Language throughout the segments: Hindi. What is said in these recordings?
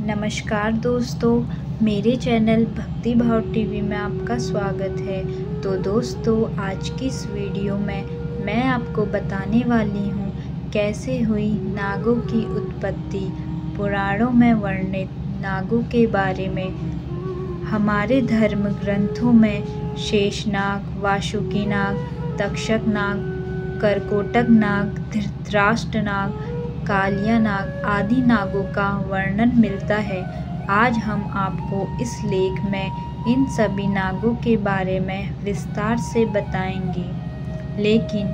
नमस्कार दोस्तों, मेरे चैनल भक्ति भाव टीवी में आपका स्वागत है। तो दोस्तों, आज की इस वीडियो में मैं आपको बताने वाली हूँ कैसे हुई नागों की उत्पत्ति। पुराणों में वर्णित नागों के बारे में। हमारे धर्म ग्रंथों में शेषनाग, वासुकी नाग, तक्षक नाग, करकोटक नाग, धृतराष्ट्र नाग, कालिया नाग आदि नागों का वर्णन मिलता है। आज हम आपको इस लेख में इन सभी नागों के बारे में विस्तार से बताएंगे। लेकिन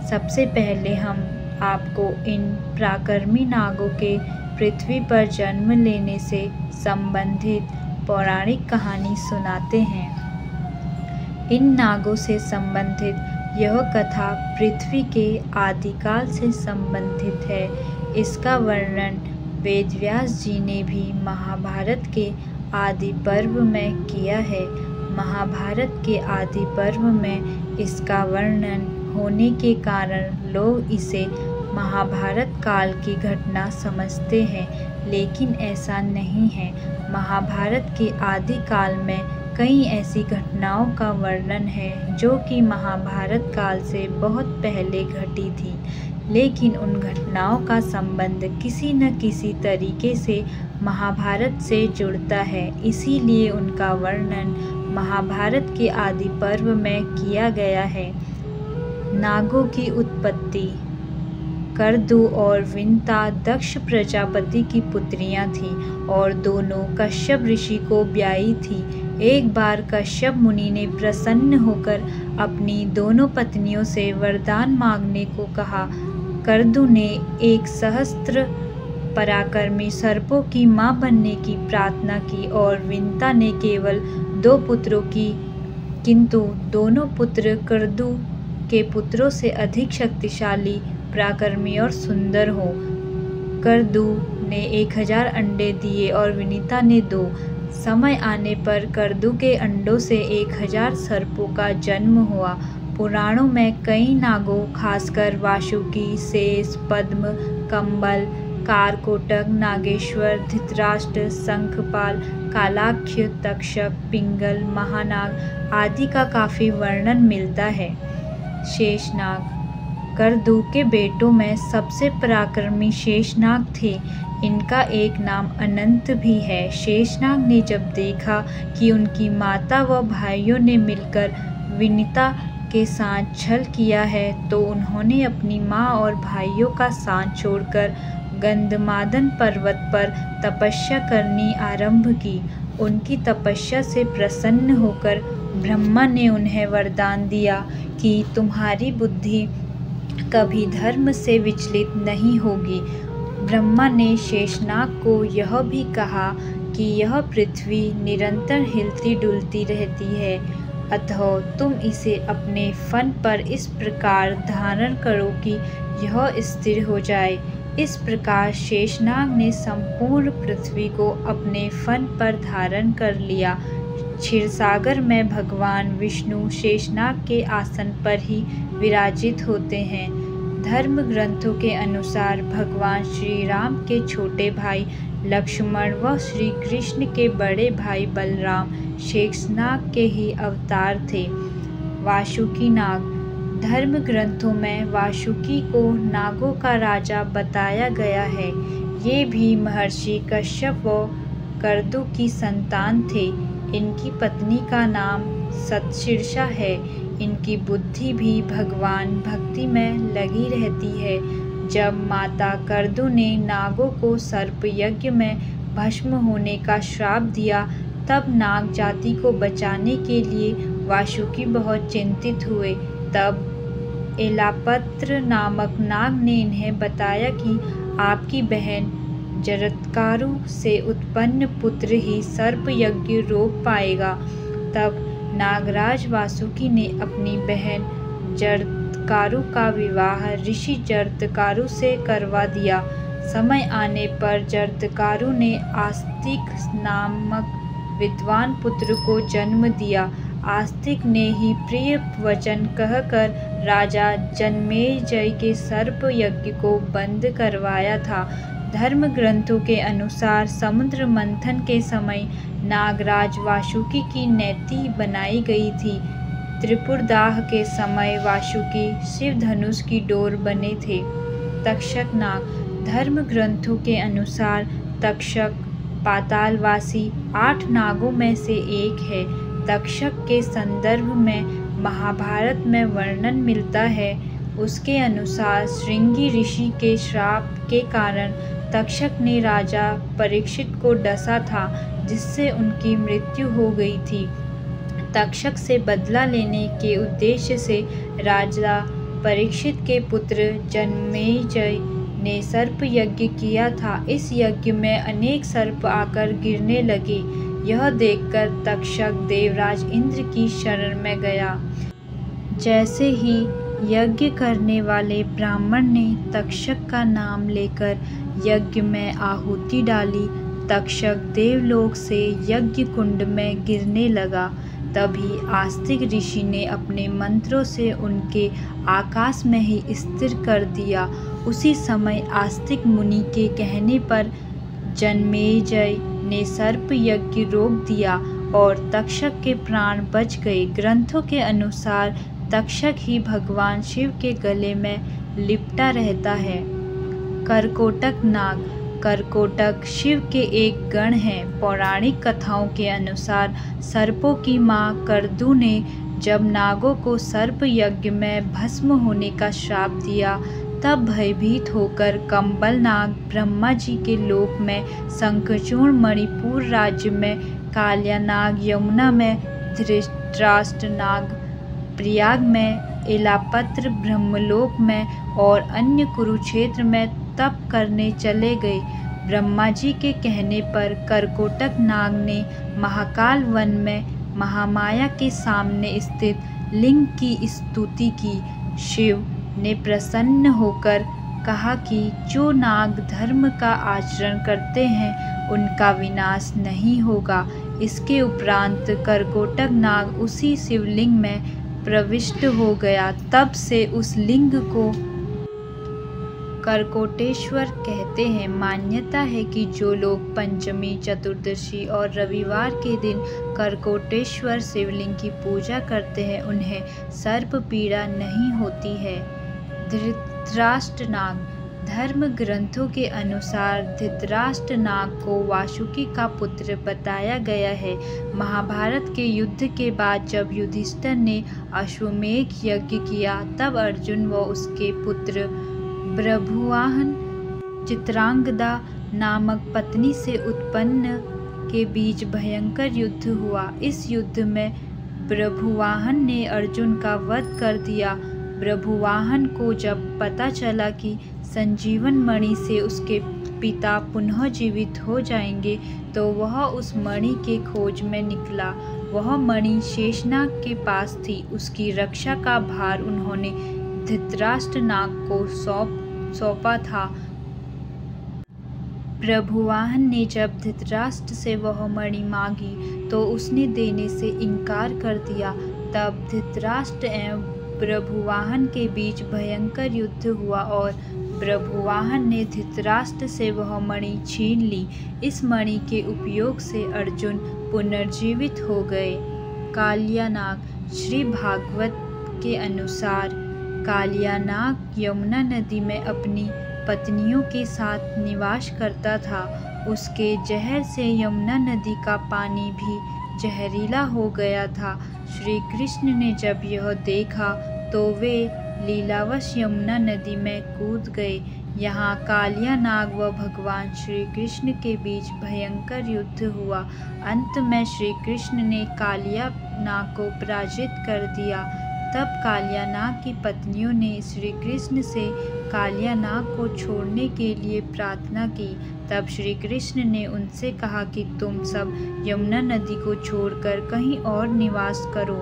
सबसे पहले हम आपको इन पराक्रमी नागों के पृथ्वी पर जन्म लेने से संबंधित पौराणिक कहानी सुनाते हैं। इन नागों से संबंधित यह कथा पृथ्वी के आदिकाल से संबंधित है। इसका वर्णन वेदव्यास जी ने भी महाभारत के आदि पर्व में किया है। महाभारत के आदि पर्व में इसका वर्णन होने के कारण लोग इसे महाभारत काल की घटना समझते हैं, लेकिन ऐसा नहीं है। महाभारत के आदि काल में कई ऐसी घटनाओं का वर्णन है जो कि महाभारत काल से बहुत पहले घटी थी, लेकिन उन घटनाओं का संबंध किसी न किसी तरीके से महाभारत से जुड़ता है। इसीलिए उनका वर्णन महाभारत के आदि पर्व में किया गया है। नागों की उत्पत्ति। करदू और विंता दक्ष प्रजापति की पुत्रियां थीं और दोनों कश्यप ऋषि को ब्याही थी। एक बार कश्यप मुनि ने प्रसन्न होकर अपनी दोनों पत्नियों से वरदान मांगने को कहा। करदू ने एक सहस्त्र पराक्रमी सर्पों की मां बनने की प्रार्थना की और विंता ने केवल 2 पुत्रों की, किंतु दोनों पुत्र करदू के पुत्रों से अधिक शक्तिशाली, पराक्रमी और सुंदर हो। करदू ने 1000 अंडे दिए और विनीता ने 2। समय आने पर करदू के अंडों से 1000 सर्पों का जन्म हुआ। पुराणों में कई नागों, खासकर वासुकी, शेष, पद्म, कंबल, कारकोटक, नागेश्वर, धृतराष्ट्र, शंखपाल, कालाक्ष, तक्षक, पिंगल, महानाग आदि का काफी वर्णन मिलता है। शेषनाग। करदू के बेटों में सबसे पराक्रमी शेषनाग थे। इनका एक नाम अनंत भी है। शेषनाग ने जब देखा कि उनकी माता व भाइयों ने मिलकर विनीता के साथ छल किया है, तो उन्होंने अपनी माँ और भाइयों का साथ छोड़कर गंधमादन पर्वत पर तपस्या करनी आरंभ की। उनकी तपस्या से प्रसन्न होकर ब्रह्मा ने उन्हें वरदान दिया कि तुम्हारी बुद्धि कभी धर्म से विचलित नहीं होगी। ब्रह्मा ने शेषनाग को यह भी कहा कि यह पृथ्वी निरंतर हिलती डुलती रहती है, अतः तुम इसे अपने फन पर इस प्रकार धारण करो कि यह स्थिर हो जाए। इस प्रकार शेषनाग ने संपूर्ण पृथ्वी को अपने फन पर धारण कर लिया। क्षीरसागर में भगवान विष्णु शेषनाग के आसन पर ही विराजित होते हैं। धर्म ग्रंथों के अनुसार भगवान श्री राम के छोटे भाई लक्ष्मण व श्री कृष्ण के बड़े भाई बलराम शेषनाग के ही अवतार थे। वासुकी नाग। धर्म ग्रंथों में वासुकी को नागों का राजा बताया गया है। ये भी महर्षि कश्यप व करदू की संतान थे। इनकी पत्नी का नाम सतशीर्षा है। इनकी बुद्धि भी भगवान भक्ति में लगी रहती है। जब माता करदू ने नागों को सर्प यज्ञ में भस्म होने का श्राप दिया, तब नाग जाति को बचाने के लिए वासुकी बहुत चिंतित हुए। तब एलापत्र नामक नाग ने इन्हें बताया कि आपकी बहन जरत्कारु से उत्पन्न पुत्र ही सर्प यज्ञ रोक पाएगा। तब नागराज वासुकी ने अपनी बहन जरत्कारु का विवाह ऋषि जरत्कारु से करवा दिया। समय आने पर जरत्कारु ने आस्तिक नामक विद्वान पुत्र को जन्म दिया। आस्तिक ने ही प्रिय वचन कहकर राजा जन्मेजय के सर्प यज्ञ को बंद करवाया था। धर्म ग्रंथों के अनुसार समुद्र मंथन के समय नागराज वासुकी की नेति बनाई गई थी। त्रिपुरदाह के समय वासुकी शिव धनुष की डोर बने थे। तक्षक नाग धर्म ग्रंथों के अनुसार तक्षक पातालवासी 8 नागों में से एक है। तक्षक के संदर्भ में महाभारत में वर्णन मिलता है। उसके अनुसार श्रृंगी ऋषि के श्राप के कारण तक्षक ने राजा परीक्षित को डसा था, जिससे उनकी मृत्यु हो गई थी। तक्षक से बदला लेने के उद्देश्य से राजा परीक्षित के पुत्र जन्मेजय ने सर्प यज्ञ किया था। इस यज्ञ में अनेक सर्प आकर गिरने लगे। यह देखकर तक्षक देवराज इंद्र की शरण में गया। जैसे ही यज्ञ करने वाले ब्राह्मण ने तक्षक का नाम लेकर यज्ञ में आहुति डाली, तक्षक देवलोक से यज्ञ कुंड में गिरने लगा। तभी आस्तिक ऋषि ने अपने मंत्रों से उनके आकाश में ही स्थिर कर दिया। उसी समय आस्तिक मुनि के कहने पर जन्मेजय ने सर्प यज्ञ रोक दिया और तक्षक के प्राण बच गए। ग्रंथों के अनुसार तक्षक ही भगवान शिव के गले में लिपटा रहता है। करकोटक नाग करकोटक शिव के एक गण हैं। पौराणिक कथाओं के अनुसार सर्पों की मां करदू ने जब नागों को सर्प यज्ञ में भस्म होने का श्राप दिया, तब भयभीत होकर कंबल नाग ब्रह्मा जी के लोक में, शंखचूर्ण मणिपुर राज्य में, कालिया नाग यमुना में, धृतराष्ट्र नाग प्रयाग में, एलापत्र ब्रह्मलोक में और अन्य कुरुक्षेत्र में तप करने चले गए। ब्रह्मा जी के कहने पर करकोटक नाग ने महाकाल वन में महामाया के सामने स्थित लिंग की स्तुति की। शिव ने प्रसन्न होकर कहा कि जो नाग धर्म का आचरण करते हैं उनका विनाश नहीं होगा। इसके उपरांत करकोटक नाग उसी शिवलिंग में प्रविष्ट हो गया। तब से उस लिंग को करकोटेश्वर कहते हैं। मान्यता है कि जो लोग पंचमी, चतुर्दशी और रविवार के दिन करकोटेश्वर शिवलिंग की पूजा करते हैं उन्हें सर्प पीड़ा नहीं होती है। धृतराष्ट्र नाग धर्म ग्रंथों के अनुसार धृतराष्ट्र नाग को वासुकी का पुत्र बताया गया है। महाभारत के युद्ध के बाद जब युधिष्ठिर ने अश्वमेध यज्ञ किया, तब अर्जुन व उसके पुत्र प्रभुवाहन चित्रांगदा नामक पत्नी से उत्पन्न के बीच भयंकर युद्ध हुआ। इस युद्ध में प्रभुवाहन ने अर्जुन का वध कर दिया। प्रभुवाहन को जब पता चला कि संजीवन मणि से उसके पिता पुनः जीवित हो जाएंगे, तो वह उस मणि के खोज में निकला। वह मणि शेषनाग के पास थी। उसकी रक्षा का भार उन्होंने धृतराष्ट्र नाग को सौंपा था। प्रभुवाहन ने जब धृतराष्ट्र से वह मणि मांगी तो उसने देने से इनकार कर दिया। तब धृतराष्ट्र एवं प्रभुवाहन के बीच भयंकर युद्ध हुआ और प्रभुवाहन ने धृतराष्ट्र से वह मणि छीन ली। इस मणि के उपयोग से अर्जुन पुनर्जीवित हो गए। कालिया नाग श्री भागवत के अनुसार कालिया नाग यमुना नदी में अपनी पत्नियों के साथ निवास करता था। उसके जहर से यमुना नदी का पानी भी जहरीला हो गया था। श्री कृष्ण ने जब यह देखा तो वे लीलावश यमुना नदी में कूद गए। यहाँ कालिया नाग व भगवान श्री कृष्ण के बीच भयंकर युद्ध हुआ। अंत में श्री कृष्ण ने कालिया नाग को पराजित कर दिया। तब कालिया नाग की पत्नियों ने श्री कृष्ण से कालिया नाग को छोड़ने के लिए प्रार्थना की। तब श्री कृष्ण ने उनसे कहा कि तुम सब यमुना नदी को छोड़कर कहीं और निवास करो।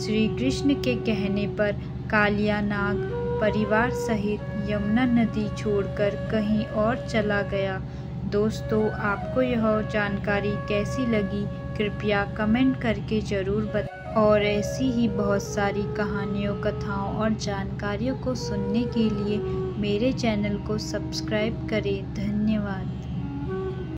श्री कृष्ण के कहने पर कालिया नाग परिवार सहित यमुना नदी छोड़कर कहीं और चला गया। दोस्तों, आपको यह जानकारी कैसी लगी कृपया कमेंट करके ज़रूर बताएं। और ऐसी ही बहुत सारी कहानियों, कथाओं और जानकारियों को सुनने के लिए मेरे चैनल को सब्सक्राइब करें। धन्यवाद।